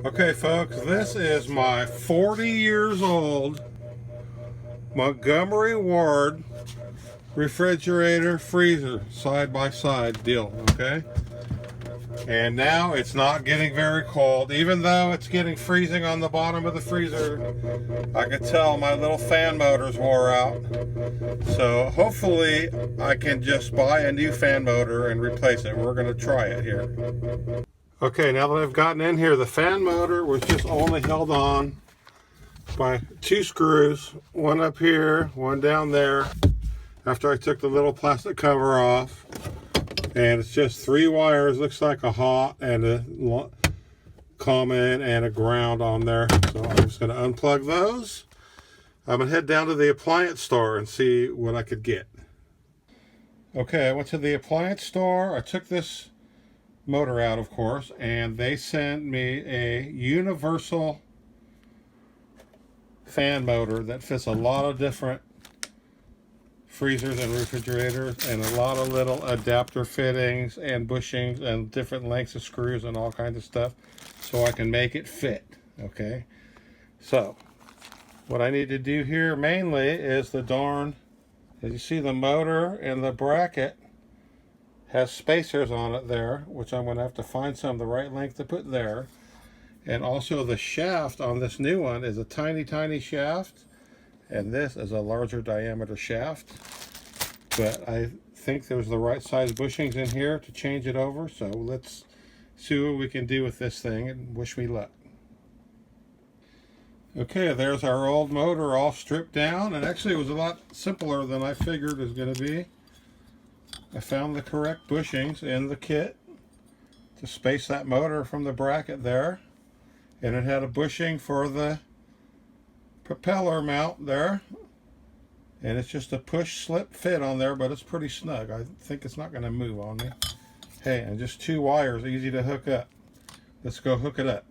Okay folks, this is my 40 years old Montgomery Ward refrigerator freezer side by side deal, okay? And now it's not getting very cold, even though it's getting freezing on the bottom of the freezer. I could tell my little fan motors wore out. So hopefully I can just buy a new fan motor and replace it. We're going to try it here. Okay, now that I've gotten in here, the fan motor was just only held on by 2 screws, one up here, one down there, after I took the little plastic cover off. And it's just 3 wires, looks like a hot and a common and a ground on there. So I'm just going to unplug those. I'm going to head down to the appliance store and see what I could get. Okay, I went to the appliance store. I took this motor out, of course, and they sent me a universal fan motor that fits a lot of different freezers and refrigerators, and a lot of little adapter fittings and bushings and different lengths of screws and all kinds of stuff, so I can make it fit. Okay, so what I need to do here mainly is the darn, as you see, the motor and the bracket has spacers on it there, which I'm going to have to find some the right length to put there. And also the shaft on this new one is a tiny shaft, and this is a larger diameter shaft. But I think there's the right size bushings in here to change it over, so let's see what we can do with this thing and wish me luck. Okay, there's our old motor all stripped down, and actually it was a lot simpler than I figured it was going to be. I found the correct bushings in the kit to space that motor from the bracket there, and it had a bushing for the propeller mount there, and it's just a push slip fit on there, but it's pretty snug. I think it's not going to move on me. Hey, and just 2 wires, easy to hook up. Let's go hook it up.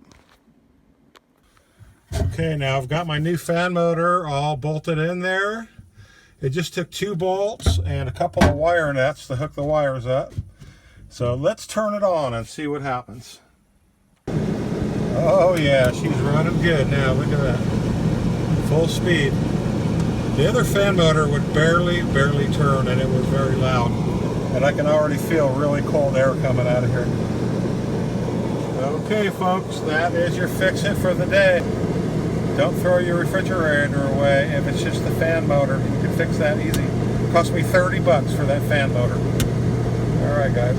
Okay, now I've got my new fan motor all bolted in there. It just took 2 bolts and a couple of wire nuts to hook the wires up. So let's turn it on and see what happens. Oh yeah, she's running good now. Look at that. Full speed. The other fan motor would barely turn, and it was very loud. And I can already feel really cold air coming out of here. Okay folks, that is your fix-it for the day. Don't throw your refrigerator away if it's just the fan motor. You can fix that easy. It cost me $30 for that fan motor. Alright guys.